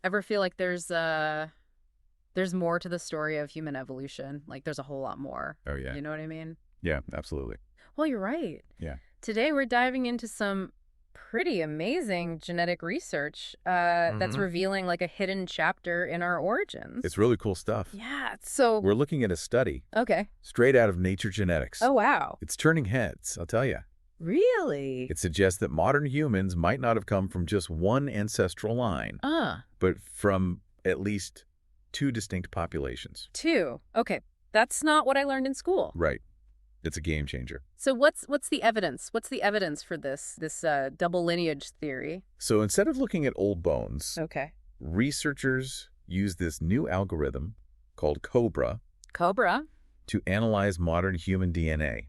Ever feel like there's more to the story of human evolution? Like there's a whole lot more. Oh, yeah. You know what I mean? Yeah, absolutely. Well, you're right. Yeah. Today we're diving into some pretty amazing genetic research that's revealing like a hidden chapter in our origins. It's really cool stuff. Yeah, so We're looking at a study okay. straight out of Nature Genetics. Oh, wow. It's turning heads, I'll tell you. Really? It suggests that modern humans might not have come from just one ancestral line, but from at least two distinct populations. Two. Okay. That's not what I learned in school. Right. It's a game changer. So what's the evidence? What's the evidence for this double lineage theory? So instead of looking at old bones, Okay. researchers use this new algorithm called Cobra. to analyze modern human DNA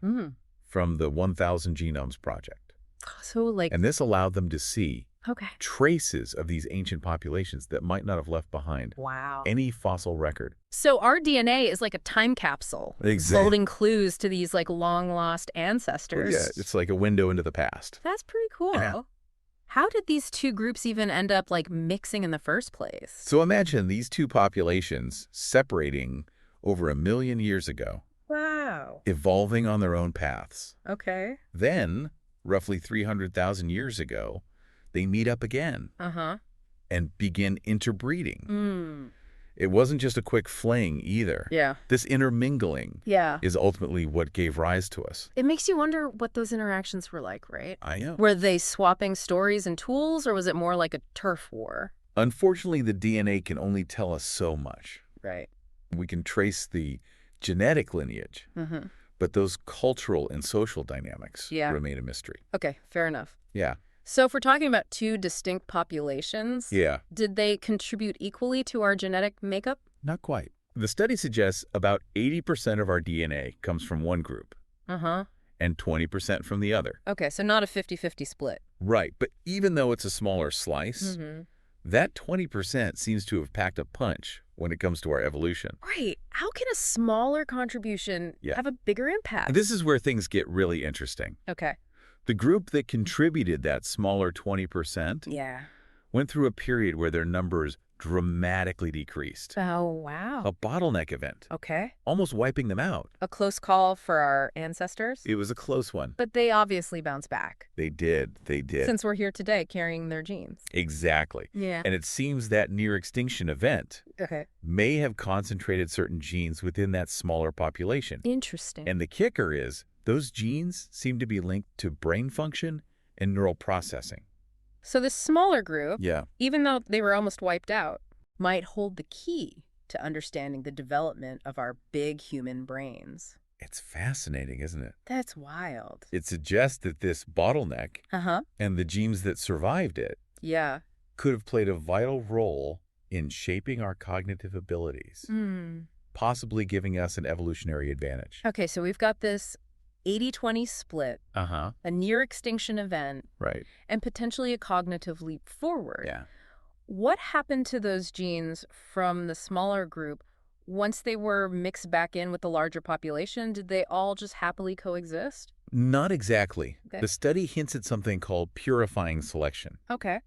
from the 1000 Genomes Project. So like And this allowed them to see okay. traces of these ancient populations that might not have left behind Wow. any fossil record. So our DNA is like a time capsule, holding clues to these like long lost ancestors. Yeah, it's like a window into the past. That's pretty cool. Yeah. How did these two groups even end up like mixing in the first place? So imagine these two populations separating over 1 million years ago, Wow. evolving on their own paths. Okay. Then, roughly 300,000 years ago, they meet up again and begin interbreeding. It wasn't just a quick fling either. Yeah. This intermingling is ultimately what gave rise to us. It makes you wonder what those interactions were like, right? I know. Were they swapping stories and tools, or was it more like a turf war? Unfortunately, the DNA can only tell us so much. Right. We can trace the genetic lineage, but those cultural and social dynamics remain a mystery. Okay, fair enough. Yeah. So if we're talking about two distinct populations, did they contribute equally to our genetic makeup? Not quite. The study suggests about 80% of our DNA comes from one group and 20% from the other. Okay, so not a 50-50 split. Right, but even though it's a smaller slice, that 20% seems to have packed a punch when it comes to our evolution. Right. How can a smaller contribution have a bigger impact? This is where things get really interesting. Okay. The group that contributed that smaller 20% went through a period where their numbers dramatically decreased. Oh, wow. A bottleneck event. Okay. Almost wiping them out. A close call for our ancestors? It was a close one. But they obviously bounced back. They did. Since we're here today carrying their genes. Exactly. Yeah. And it seems that near-extinction event may have concentrated certain genes within that smaller population. Interesting. And the kicker is, those genes seem to be linked to brain function and neural processing. So this smaller group, Yeah. even though they were almost wiped out, might hold the key to understanding the development of our big human brains. It's fascinating, isn't it? That's wild. It suggests that this bottleneck and the genes that survived it could have played a vital role in shaping our cognitive abilities, possibly giving us an evolutionary advantage. Okay, so we've got this 80-20 split, a near-extinction event, and potentially a cognitive leap forward. Yeah. What happened to those genes from the smaller group once they were mixed back in with the larger population? Did they all just happily coexist? Not exactly. Okay. The study hints at something called purifying selection. Okay.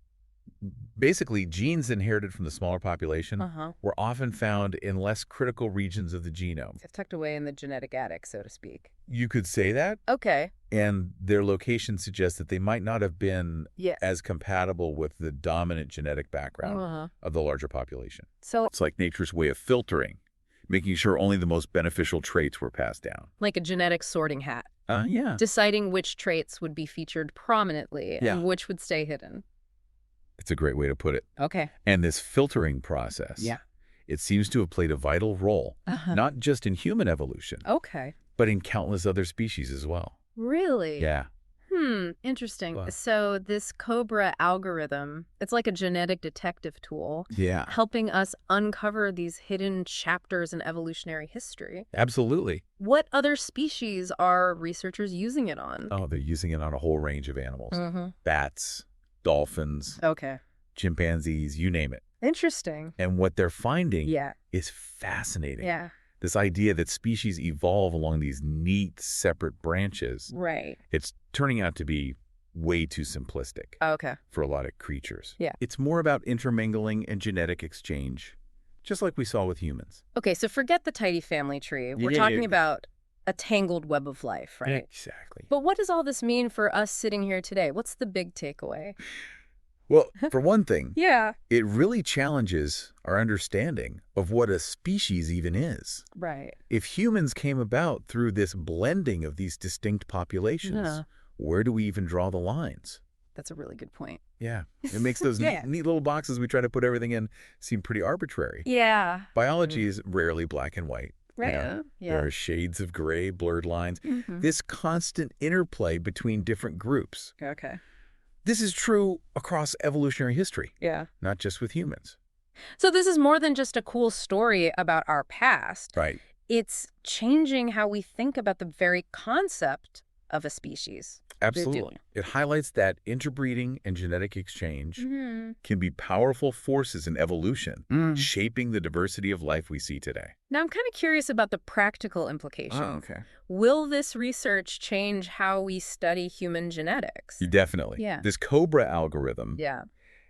Basically, genes inherited from the smaller population were often found in less critical regions of the genome. It's tucked away in the genetic attic, so to speak. You could say that. Okay. And their location suggests that they might not have been as compatible with the dominant genetic background of the larger population. So it's like nature's way of filtering, making sure only the most beneficial traits were passed down. Like a genetic sorting hat. Yeah. Deciding which traits would be featured prominently and which would stay hidden. It's a great way to put it. Okay. And this filtering process, it seems to have played a vital role, not just in human evolution, but in countless other species as well. Really? Yeah. Interesting. Wow. So this Cobra algorithm, it's like a genetic detective tool. Yeah. Helping us uncover these hidden chapters in evolutionary history. Absolutely. What other species are researchers using it on? Oh, they're using it on a whole range of animals. Bats, dolphins, chimpanzees, you name it. Interesting. And what they're finding is fascinating. Yeah. This idea that species evolve along these neat, separate branches. Right. It's turning out to be way too simplistic for a lot of creatures. Yeah. It's more about intermingling and genetic exchange, just like we saw with humans. Okay, so forget the tidy family tree. We're talking about a tangled web of life, right? Exactly. But what does all this mean for us sitting here today? What's the big takeaway? Well, for one thing, Yeah. it really challenges our understanding of what a species even is. Right. If humans came about through this blending of these distinct populations, where do we even draw the lines? That's a really good point. Yeah. It makes those neat little boxes we try to put everything in seem pretty arbitrary. Yeah. Biology is rarely black and white. Right. There are shades of gray, blurred lines. This constant interplay between different groups. Okay. This is true across evolutionary history. Yeah. Not just with humans. So this is more than just a cool story about our past. Right. It's changing how we think about the very concept of a species. Absolutely. It highlights that interbreeding and genetic exchange can be powerful forces in evolution, shaping the diversity of life we see today. Now, I'm kind of curious about the practical implications. Oh, okay. Will this research change how we study human genetics? Definitely. Yeah. This COBRA algorithm, Yeah.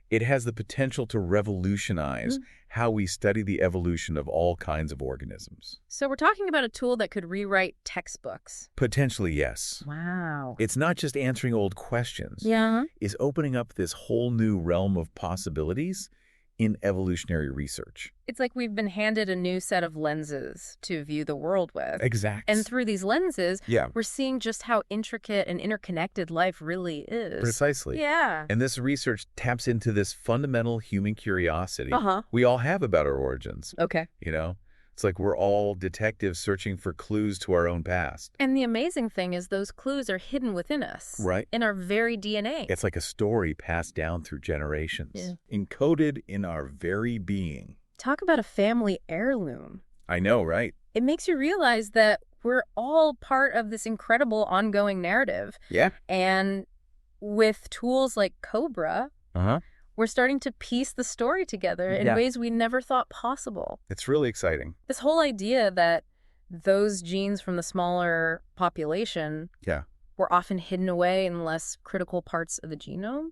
it has the potential to revolutionize how we study the evolution of all kinds of organisms. So we're talking about a tool that could rewrite textbooks. Potentially, yes. Wow. It's not just answering old questions. Yeah. It's opening up this whole new realm of possibilities in evolutionary research. It's like we've been handed a new set of lenses to view the world with. Exactly. And through these lenses, we're seeing just how intricate and interconnected life really is. Precisely. Yeah. And this research taps into this fundamental human curiosity we all have about our origins. Okay. It's like we're all detectives searching for clues to our own past. And the amazing thing is those clues are hidden within us. Right. In our very DNA. It's like a story passed down through generations, encoded in our very being. Talk about a family heirloom. I know, right? It makes you realize that we're all part of this incredible ongoing narrative. Yeah. And with tools like COBRA, we're starting to piece the story together in ways we never thought possible. It's really exciting. This whole idea that those genes from the smaller population were often hidden away in less critical parts of the genome,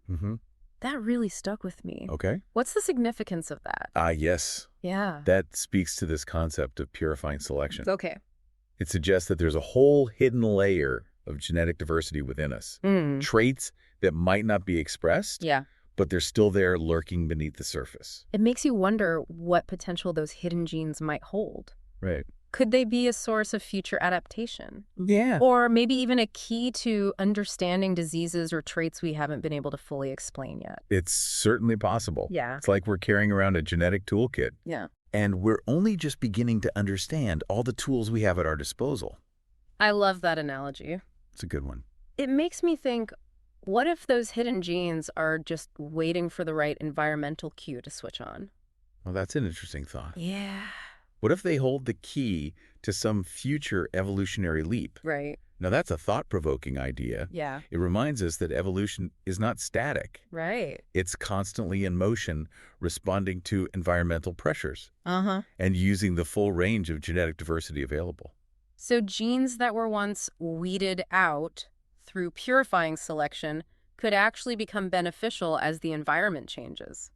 that really stuck with me. Okay. What's the significance of that? Yes. Yeah. That speaks to this concept of purifying selection. Okay. It suggests that there's a whole hidden layer of genetic diversity within us. Traits that might not be expressed. But they're still there lurking beneath the surface. It makes you wonder what potential those hidden genes might hold. Right. Could they be a source of future adaptation? Yeah. Or maybe even a key to understanding diseases or traits we haven't been able to fully explain yet? It's certainly possible. Yeah. It's like we're carrying around a genetic toolkit. Yeah. And we're only just beginning to understand all the tools we have at our disposal. I love that analogy. It's a good one. It makes me think, what if those hidden genes are just waiting for the right environmental cue to switch on? Well, that's an interesting thought. Yeah. What if they hold the key to some future evolutionary leap? Right. Now, that's a thought-provoking idea. Yeah. It reminds us that evolution is not static. Right. It's constantly in motion, responding to environmental pressures. And using the full range of genetic diversity available. So genes that were once weeded out through purifying selection could actually become beneficial as the environment changes.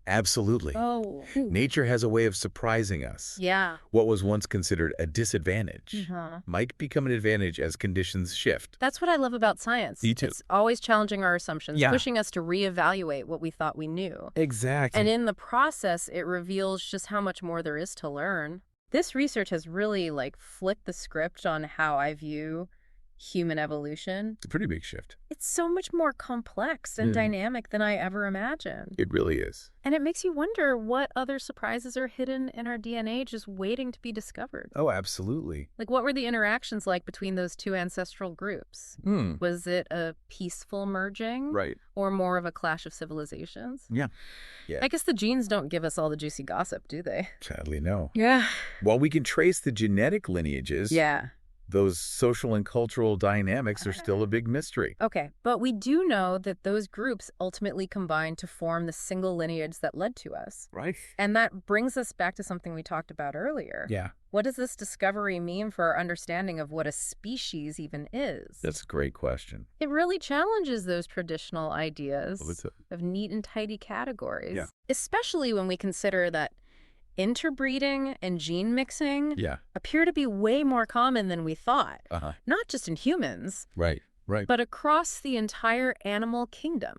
Absolutely. Oh. Nature has a way of surprising us. Yeah. What was once considered a disadvantage might become an advantage as conditions shift. That's what I love about science. Me too. It's always challenging our assumptions, pushing us to reevaluate what we thought we knew. Exactly. And in the process, it reveals just how much more there is to learn. This research has really flipped the script on how I view human evolution. It's a pretty big shift. It's so much more complex and dynamic than I ever imagined. It really is. And it makes you wonder what other surprises are hidden in our DNA just waiting to be discovered. Oh, absolutely. What were the interactions like between those two ancestral groups? Was it a peaceful merging? Right. Or more of a clash of civilizations? Yeah. I guess the genes don't give us all the juicy gossip, do they? Sadly, no. Yeah. While we can trace the genetic lineages, Those social and cultural dynamics are still a big mystery. Okay, but we do know that those groups ultimately combined to form the single lineage that led to us. Right. And that brings us back to something we talked about earlier. Yeah. What does this discovery mean for our understanding of what a species even is? That's a great question. It really challenges those traditional ideas of neat and tidy categories, especially when we consider that interbreeding and gene mixing appear to be way more common than we thought, not just in humans, right, but across the entire animal kingdom.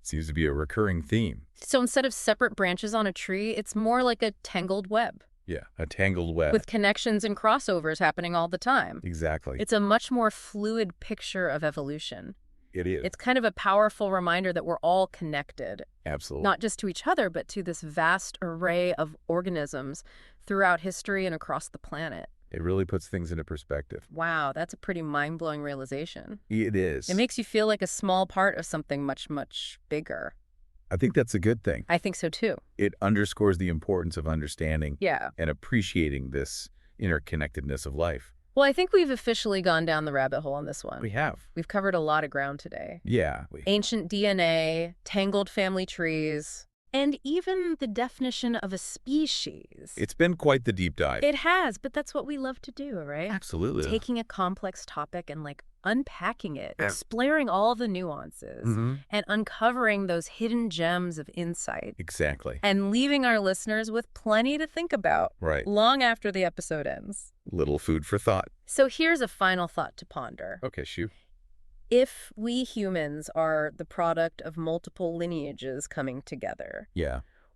Seems to be a recurring theme. So instead of separate branches on a tree, it's more like a tangled web. Yeah, a tangled web. With connections and crossovers happening all the time. Exactly. It's a much more fluid picture of evolution. It is. It's kind of a powerful reminder that we're all connected. Absolutely. Not just to each other, but to this vast array of organisms throughout history and across the planet. It really puts things into perspective. Wow, that's a pretty mind-blowing realization. It is. It makes you feel like a small part of something much, much bigger. I think that's a good thing. I think so, too. It underscores the importance of understanding and appreciating this interconnectedness of life. Well, I think we've officially gone down the rabbit hole on this one. We have. We've covered a lot of ground today. Yeah. Ancient DNA, tangled family trees, and even the definition of a species. It's been quite the deep dive. It has, but that's what we love to do, right? Absolutely. Taking a complex topic and unpacking it, exploring all the nuances, and uncovering those hidden gems of insight. Exactly. And leaving our listeners with plenty to think about long after the episode ends. Little food for thought. So here's a final thought to ponder. Okay, shoot. If we humans are the product of multiple lineages coming together,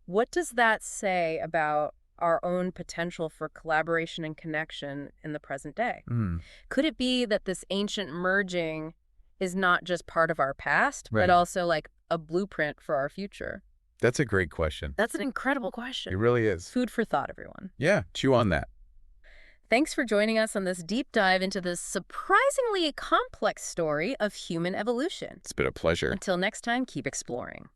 what does that say about our own potential for collaboration and connection in the present day? Could it be that this ancient merging is not just part of our past, but also like a blueprint for our future? That's a great question. That's an incredible question. It really is. Food for thought, everyone. Yeah, chew on that. Thanks for joining us on this deep dive into this surprisingly complex story of human evolution. It's been a pleasure. Until next time, keep exploring.